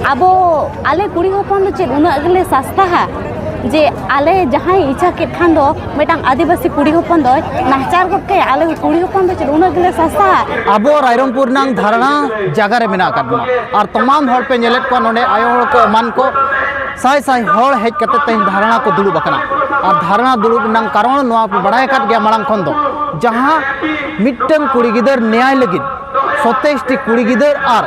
अब आले कुड़ी हपन दो चेद उना अगले सस्ता है जे आले जहाँ इच्छा के खान दो मेटांग आदिवासी कुड़ी हपन दो नाचार करके आले कुड़ी हपन दो चेद उना अगले सस्ता है। अब रायरंगपुर नांग धारणा जगह रे मेना काटना और तमाम हर पे नेलेट को नोडे आयो हर को मान को साय साय हर हेज कते तेन धारणा को दुलुब बकना और धारणा दुलुब नांग कारण नोआ बड़ाय काट गया मांग खन दो जहाँ मिट्टन कुड़ी गिदर न्याय लगिन 27 टी कुड़ी गिदर और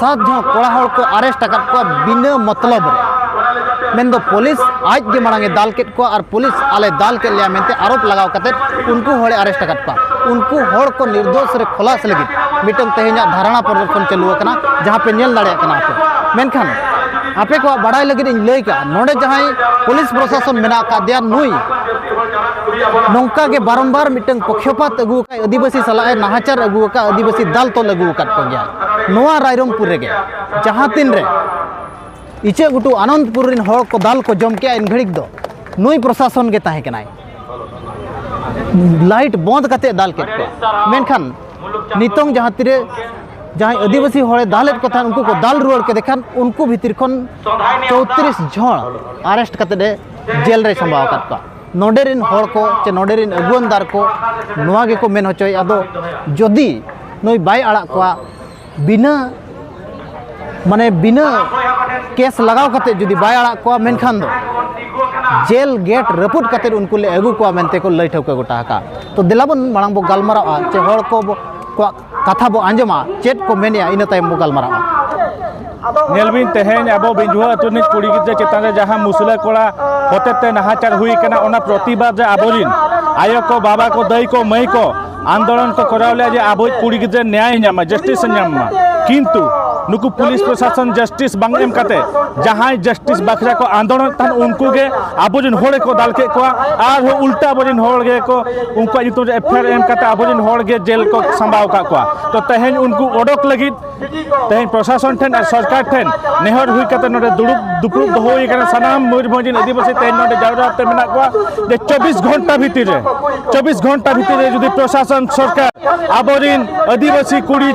7 जन कोड़ा हर को अरेस्ट अकत को बिना मतलब रे मेन दो पुलिस आज के मांगे दाल के को और पुलिस आले दाल के लिया मेनते आरोप लगाव कते उनको हड़े अरेस्ट अकत को उनको हड़ को निर्दोष रे खुलास लगी मिट्टन तेहना धारणा प्रदर्शन चालू करना जहाँ पे नेल दाड़े करना पे मेनखान आपे को बड़ाई लगे लई का नोडे जहाँ पुलिस प्रशासन मेना का दिया नुई नौका के बारंबार मिट्टन पक्षपात अगू का आदिवासी सलाह नाहाचार अगू का आदिवासी दाल तो लगू कर गया नोआ रायरंगपुर रे जहाँ तीन रे इचे गुटू आनंदपुर रिन हड़ को दाल को जम के इन घड़िक दो नुई प्रशासन के ताहे कनाय लाइट बंद कते दाल के मेनखान नितोंग जहाँ तीरे जहाँ आदिवासी हड़े दालेट को उनको को दाल रुआड़ के देखान उनको भीतर खन 34 जन अरेस्ट कते जेल रे संभाव कत का नोडेरिन हड़ को चे नोडेरिन अगुवनदार को नोआ के को मेन होचोय आदो जदि नई बाय आड़ा को बिना माने बिना केस लगाव कते जदि बाय आड़ा को मेनखान दो जेल गेट रपुट कते उनको ले अगु को मेनते को लई ठौके गोटा का तो दिलाबन मांग बो गालमारा चे हड़ को कथा बो आंजमा चेट को मेनिया इन तायम बो गालमारा नेलबिन तेहेन अब बिंजुआ अतुनि कुड़ी गिद्रा चेतान जहाँ मुसला कोड़ा होते नाहाचार हुई कना ओना प्रतिबाद आबोरिन आयो को बाबा को दई को मई को आंदोलन को करावले जे आबो कुड़ी गिद्रा न्याय न्यामा जस्टिस न्यामा किंतु नुकु पुलिस प्रशासन जस्टिस बांग एम कते जहाँ जस्टिस बखरा को आंदोलन तन उनको गे आबोजिन होड़े को दाल के को आर उल्टा आबोजिन होड़े को उनको युतु एफआईआर एम कते आबोजिन होड़े जेल को संभाव का तो तेहेन उनको ओडक लगी तेहेन प्रशासन ठेन और सरकार ठेन नेहर हुई कते नोडे दुपुर दोहोई कना सनाम मयूरभंज आदिवासी तेहेन नोडे जावराते मेना को जे 24 घंटा भीतर रे 24 घंटा भीतर रे जदि प्रशासन सरकार आबोरिन आदिवासी कुड़ी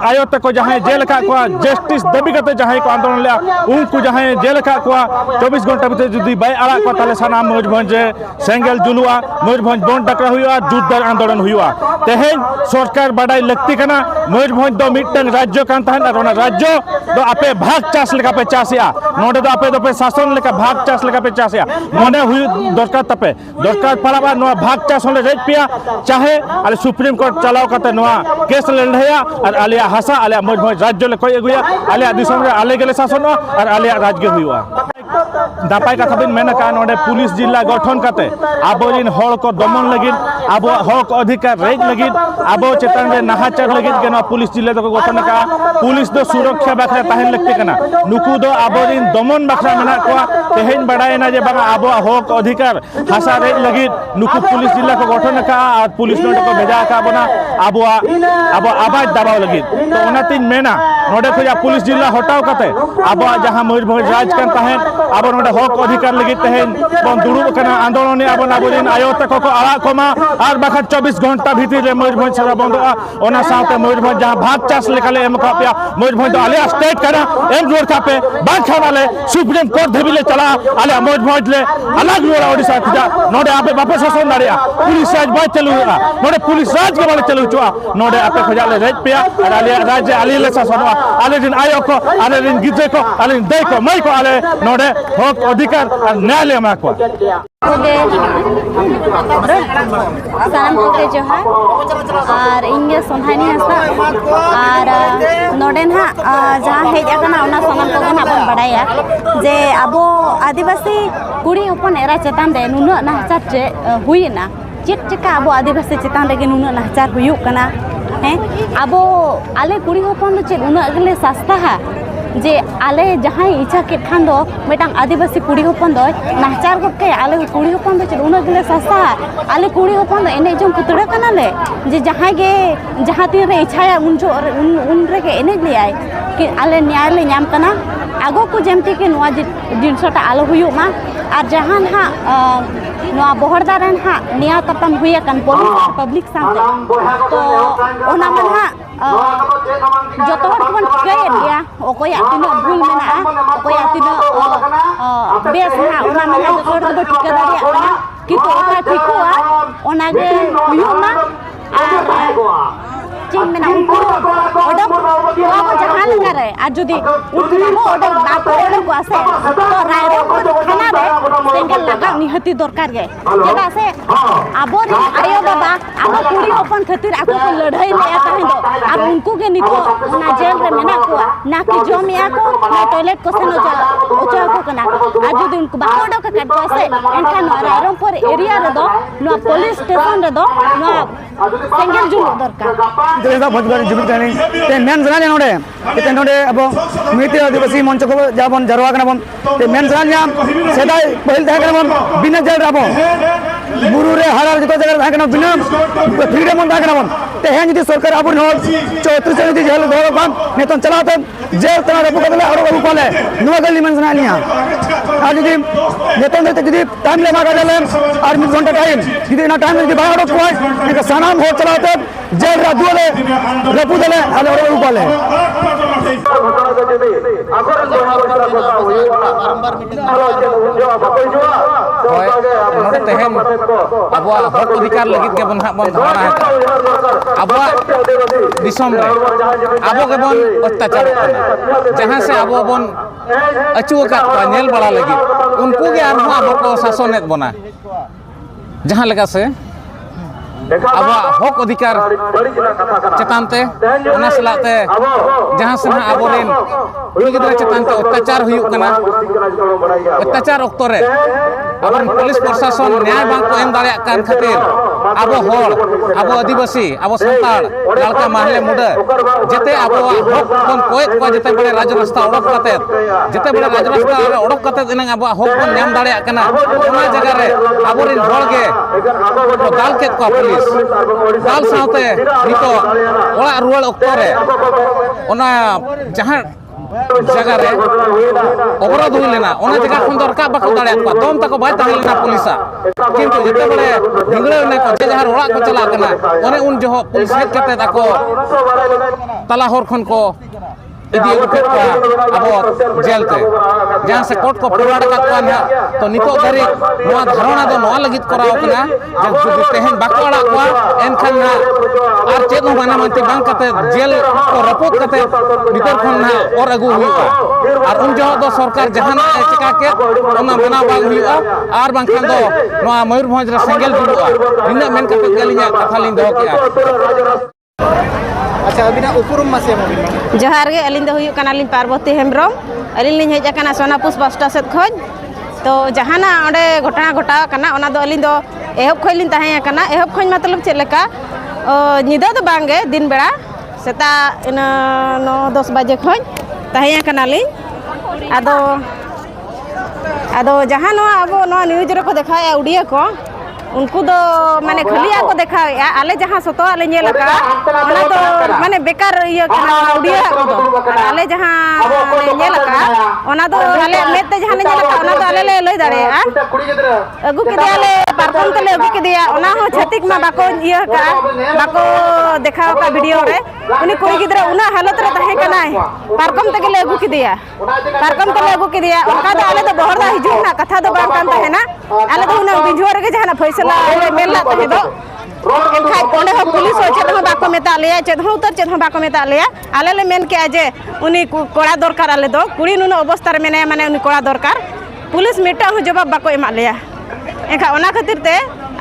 आयो तक जहाँ जेल का को जस्टिस दाबी करते जहाँ को आंदोलन लिया उनको जहाँ जेल का 24 घंटा भीतर जुदी बाय आड़ा को ताले साना मयूरभंज सेंगल जुलुआ मयूरभंज बन डकरा हुआ जुद्धार आंदोलन हुआ तेहेन सरकार बाडाई लगती कना मयूरभंज दो मिट्टन राज्य कान तहन और ओना राज्य दो आपे भाग चास लेका पे चासिया नोडे दो आपे दो पे शासन लेका भाग चास लेका पे चासिया मने हुई दरकार तपे दरकार पड़ाबा नो भाग चास होले रेज पिया चाहे आले सुप्रीम कोर्ट चलाव कते नो केस लड़या और आलिया हसा आलिया मयूरभंज राज्य ले कोई अगुया आलिया दिसम रे आले गेले शासन और आलिया राजगे हुआ दापाई कथा बिन मेना का नोडे पुलिस जिला गठन कते आबोरिन हड़ को दमन लगिन आबो हक अधिकार रेज लगिन आबो चेतन रे नाहाचार लगिन केना पुलिस जिला दो गठन का पुलिस दो सुरक्षा बखरा ताहेन लगते कना नुकु दो आबोरिन दमन बखरा मेना को तेहेन बडायना जे बागा आबो हक अधिकार हासा रेज लगिन नुकु पुलिस जिला को गठन का और पुलिस नोडे को भेजा का बना आबो आवाज दबाव लगिन तो ओनातिन मेना नोडे खोजा पुलिस जिला हटाव कते आबो जहां मयूरभंज राज कान ताहेन अब नोडे हक अधिकार लगी तेहेन बन दुड़ुब कना आंदोलन अब आबोरिन आयो तक को आड़ा कोमा और बाखा 24 घंटा भीतर रे मयूरभंज सारा बंदोआ ओना साथे मयूरभंज जहां भाग चास लेकाले एम कापिया मयूरभंज आले स्टेट कना एम रोड कापे बाखा वाले सुप्रीम कोर्ट धबिले चला आले मयूरभंज ले अलग रोड ओडिसा खजा नोडे आपे बापे शासन दाड़िया पुलिस राज बाय चलुआ नोडे पुलिस राज के बाले चलु चुआ नोडे आपे खजाले रेज पिया और आले राज्य आले ले शासन आले दिन आयो को आले दिन गिजे को आले दे को मई को आले नोडे हक अधिकार और न्याय मा को सानम को जोहार और इंगे सोनानी हसा और नोडे ना जहाँ हेज आकना ओना सानम को ना बन बड़ाया जे आबो आदिवासी कुड़ी हपन एरा चेतान दे नुना नाचार हुईना चेक चेका आबो आदिवासी चेतान रे नुना नाचार हुयुक कना हैं आबो आले कुड़ी हपन दो चेक उना अगले सस्ता है जे आले जहाँ इच्छा के खान दो मेटांग आदिवासी कुड़ी हपन दो नाचार करके आले कुड़ी हपन दो चेक उना गले सस्ता आले कुड़ी हपन दो एने जम पुतड़ा कना ले जे जहाँ तीन रे इच्छा उन रे के एने ले आए कि आले न्याय ले नाम कना आगो को जमती के नुआ जिनसटा आलो हुयुक मा और जहाँ ना नुआ बोहरदारन हा निया तपम हुई कन पुलिस और पब्लिक साथ तो ओना मन हा joto hor ko kaya dia okoyak tino bul mena okoyak tino bes na ona mena joto hor ko tika dari ana kitu oka tikua ona ge huyuma cing mena unku odok ko jahan ngare ar jodi unku mo odok bapo odok ko ase to rairo khana re sengel laga nihati dorkar ge jeda se abori ayo baba abo puri open khatir aku ko ladhai le tahen do ar unku ge nito na jail re mena ko na ki jomi ako na toilet ko seno ja ocha ko kana ar jodi unku bapo odok ka kat ase enkan rairo por area re do no police station re do no sengel julu dorkar तेरे बहुत बड़ी जुबिल कहनी ते main जना नोडे ते नोडे अब मिते आदिवासी मंच को जाबन जरवा कना बन ते मेन जना सेदाय पहिल था कना बन बिना जेल राबो बुरु रे हालार जतो जगह था कना बिना फ्रीडम था कना बन ते हेन जदी सरकार आबुन हो 34 जन जदी जेल दो बन नेतन चला तो जेल तना रबु कदले और रबु पाले नुवा गली मेन जना लिया आज जदी नेतन ते जदी टाइम ले मागा दले और 1 घंटा टाइम जदी ना टाइम जदी बाहर को एक सनाम हो चलाते जेल रा दुले रबु दले और रबु पाले नोडे तेहेन अबवा हक अधिकार लगित के बन धारणा है अबवा दिसम रे अबो के बन अत्याचार जहां से अबो बन अचुआ का नेल बड़ा लगी उनको के आरहु अबो को शासनेत बना जहां लगा से अबवा हक अधिकार चेतानते ओना सलाते जहां से अबोरेन कुड़ी गिदरा चेतानते अत्याचार हुयुक कना अत्याचार ऑक्तो रे अपन पुलिस प्रशासन न्याय बांग को एम दाड़े कान खातिर अबो होड़ अबो आदिवासी अबो संताड़ लालका महले मुडा जते अबो हक कोन कोयत को जते बड़े राज रास्ता ओडक काते जते बड़े राज रास्ता ओडक काते इना अबो हक कोन नाम दाड़े कना ओना जगह रे अबोरिन होड़ के दाल केत को पुलिस दाल साउते नितो ओड़ा रुवाल ऑक्तो रे ओना जहां जगह रे अवरोध हुई लेना ओना जगह खन दरका बाको दाड़े को दम तक बाय ताहे लेना पुलिसा किंतु जते बड़े हिंगळे ने को जहां ओड़ा को चला कना ओने उन जो पुलिस हेड कते ताको तला होर खन को इदी उठे को अबो जेल ते जहां से कोर्ट को फरवाड़ का तो ना तो नितो धरी नोआ धारणा दो नोआ लगित कराव कना जब तेहन बाको अड़ा को एनखान ना आर चेद हो माना मनते बांग कते जेल को रपोत कते भीतर खन ना और अगु हुआ और उन जो दो सरकार जहां चिका के ओना बना बाग हुआ और बांखान दो नोआ मयूरभंज रे सेंगेल जुड़ुआ इना मेन कते गलिया कथा लिन दो के अच्छा अभी ना उपरुम मासे जोहार गे अलिंग दो हुयुक कना लिन पार्वती हेम्ब्रम अलिंग लिन हेज कना सोनापुस बस्टा सेत खोज तो जहाना ओंडे घटना घटाव कना ओना दो अलिंग दो एहब खोज लिन ताहे कना एहब खोज मतलब चेद लेका निदा दो बांगे दिन बेड़ा सेता इन 9-10 बजे खोज ताहे कना लिन आदो जहां नो अब नो न्यूज रे को देखाया उड़िया को उनको दो माने खलिया को देखाया आले जहां सतो आले नेलका ओना तो माने बेकार ये उड़िया को दो आले जहां नेलका ओना दो आले मेते जहां नेलका ओना तो आले ले लई दाड़े अगु के दियाले पारकम तले अगु के दिया ओना हो छतिक मा बाको ये का बाको देखाव का वीडियो रे उनी कोई गिदरा उना हालत रे ताहे कना पारकम तक ले अगु के दिया पारकम तले अगु के दिया ओका दो आले तो बहरदा हिजु ना कथा दो बांग कान ताहे ना आले तो उना बिझोर के जहां फैसला मेला ताहे दो एनखाय कोंडे हो पुलिस हो चेद हो बाको मेता लेया चेद हो उतर चेद हो बाको मेता लेया आले ले मेन के जे उनी कोड़ा दरकार आले दो कुड़ी नुनो अवस्था रे मेने माने उनी कोड़ा दरकार पुलिस मेटा हो जवाब बाको एमा लेया एनखाय ओना खातिर ते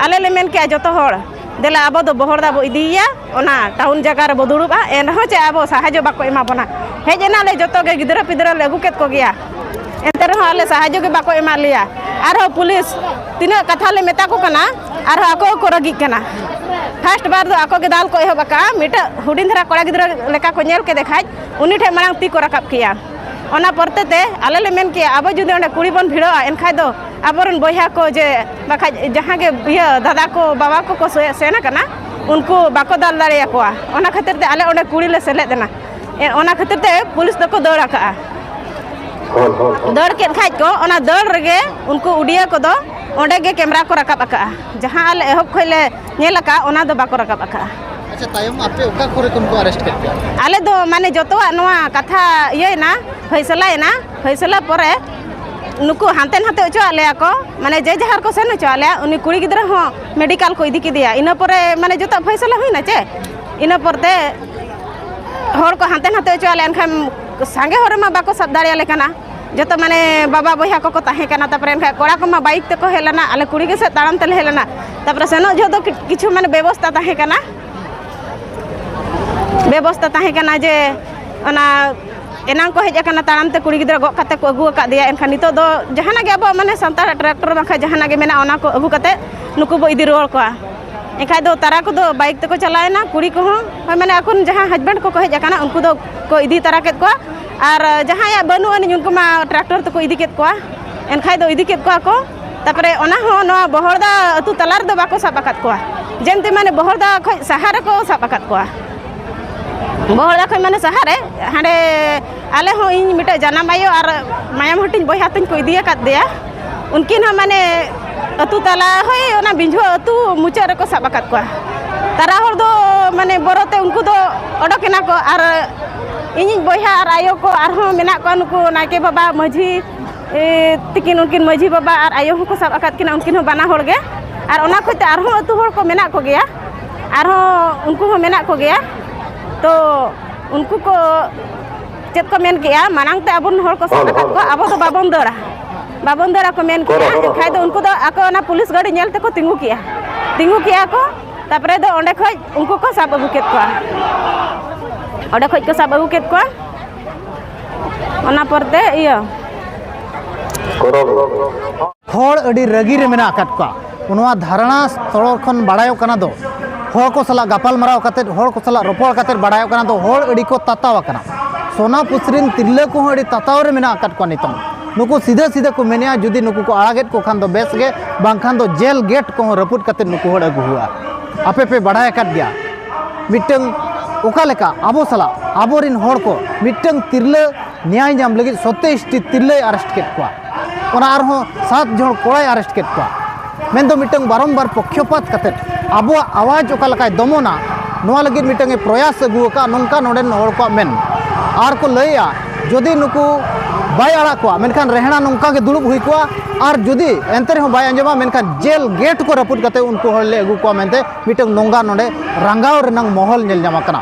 आले ले मेन के जतो होड़ देला अब दो बहरदा बो इदिया ओना टाउन जगह रे बो दुड़ुबा एन हो चे अब साहाय्य बाको एमा बना हेजना ले जतो के गिदरा पिदरा ले अगुकेत को गया एंते रहो आले साहाय्य के बाको एमा लिया आरो पुलिस तीना कथा ले मेता को कना आरो आको को रगी कना फर्स्ट बार दो आको के दाल को एहो बका मिटा हुडिन धरा कोड़ा गिदरा लेका को नेल के देखाय उनी ठे मांग ती को रकाब किया ओना परते ते आले ले मेन के अब जुदे ओंडे कुड़ी बन भिड़ो एनखाय दो आबरन बहिया को जे बाखा जहां के बिया दादा को बाबा को सेना कना उनको बाको दाल दाड़े कोआ ओना खातिर ते आले ओंडे कुड़ी ले सेले देना ओना खातिर ते पुलिस दको दौड़ का दौड़ के खाज को ओना दौड़ रगे उनको उड़िया को दो ओंडे गे कैमरा को रकाब का जहां आले एहब खले नेल का ओना दो बाको रकाब का ᱥᱮ ᱛᱟᱭᱚᱢ ᱟᱯᱮ ᱚᱠᱟ ᱠᱚᱨᱮ ᱠᱚ ᱟᱨᱮᱥᱴ ᱠᱮᱫ ᱯᱮᱭᱟ? ᱟᱞᱮ ᱫᱚ ᱢᱟᱱᱮ ᱡᱚᱛᱚᱣᱟᱜ ᱱᱚᱣᱟ ᱠᱟᱛᱷᱟ ᱤᱭᱟᱹᱭᱱᱟ ᱯᱷᱟᱭᱥᱟᱞᱟᱭᱱᱟ ᱯᱷᱟᱭᱥᱟᱞᱟ ᱯᱚᱨᱮ नुकु हानते हानते उचुआ लेया को माने जे जहार को सेन उचुआ लेया उनी कुड़ी गिद्रा हो मेडिकल को इदी किदिया इना परे माने जोता फैसला हुइना चे इना परते हर को हानते हानते उचुआ लेन खाम सांगे हरे मा बाको सब दाड़िया लेकाना जोता माने बाबा बहिया को ताहे काना तापरे एनखा कोड़ा को मा बाइक ते को हेलाना आले कुड़ी के से ताड़ाम तले हेलाना तापरे सेनो जो दो किछु माने व्यवस्था ताहे काना जे ओना एनांग को हेजना ताराम ते कुड़ी गिद्रा गो काते को अगु का दिया एनखान नितो दो जहाना गे अब माने संतार ट्रैक्टर बाखा जहाना गे मेना ओना को अगु काते नुकु बो इदी रोल को एखाय दो तारा को दो बाइक ते को चलायना कुड़ी को हो माने अकुन जहां हस्बैंड को हेजना उनको दो को इदी तारा केत को और जहां या बनु अनि उनको मा ट्रैक्टर ते को इदी केत को एनखाय दो इदी केत को तापरे ओना हो नो बहरदा अतु तलार दो बाको साबाकत को जेमते माने बहरदा ख सहारे को साबाकत को बहरदा खै माने सहारे हांडे आले हो इन मिटे जनामायो और मायाम हटिन बहिया तिन को इदिया काट दिया उनकिन हम माने अतु तला होय ओना बिंझो अतु मुचा रे को साबाकत को तारा हर दो माने बरोते उनको दो ओडोकेना को और इन बहिया और आयो को और हो मेना को नुको नाके बाबा मझी तिकिन उनकिन मझी बाबा और आयो को साबाकत किना उनकिन हो बाना होड़ गे और ओना खते और हो अतु होड़ को मेना को गया और हो उनको हो मेना को गया तो उनको को चेत को मेन किया मानांग ते अबन हर को साबाकत को अब तो बाबन दरा को मेन किया खाय दो उनको दो आको ना पुलिस गाड़ी नेल ते को तिंगु किया को तापरे दो ओंडे खय उनको को साब अगु केत को ओंडे खय को साब अगु केत को ओना परते इयो हर अडी रगी रे मेना आकात को उनवा धारणा स्थल खन बाडायो कना दो हर को सला गापाल माराव काते हर को सला रोपड़ काते बाडायो कना दो हर अडी को ताताव कना सोना पुसरिन तिरले को अडी ताताव रे मेना आकात को नितम नुकु सीधे सीधे को मेनिया जुदी नुकु को आड़ागेट को खान दो बेस गे बांखान दो जेल गेट को रपुट काते नुकु हड़ अगु हुआ आपे पे बाडाय काट गया मिटंग ओका लेका आबो सला आबोरिन हर को मिटंग तिरले न्याय जाम लगी 27 टी तिरले अरेस्ट केत को ओना आरहो 7 जण कोड़ाय अरेस्ट केत को मेन दो मिटंग बारंबार पक्षपात काते आबो आवाज ओका लकाय दमोना नोआ लगी मिटंग प्रयास अगु का नोंका नोडेन हर को मेन आर को लैया जदि नुकु बाय आड़ा को मेनखान रहना नोंका के दुलुब हुई को और जदि एंते रहो बाय अंजमा मेनखान जेल गेट को रपुट काते उनको हर ले अगु को मेनते मिटंग नोंगा नोडे रंगाव रनंग महल नेल जामा कना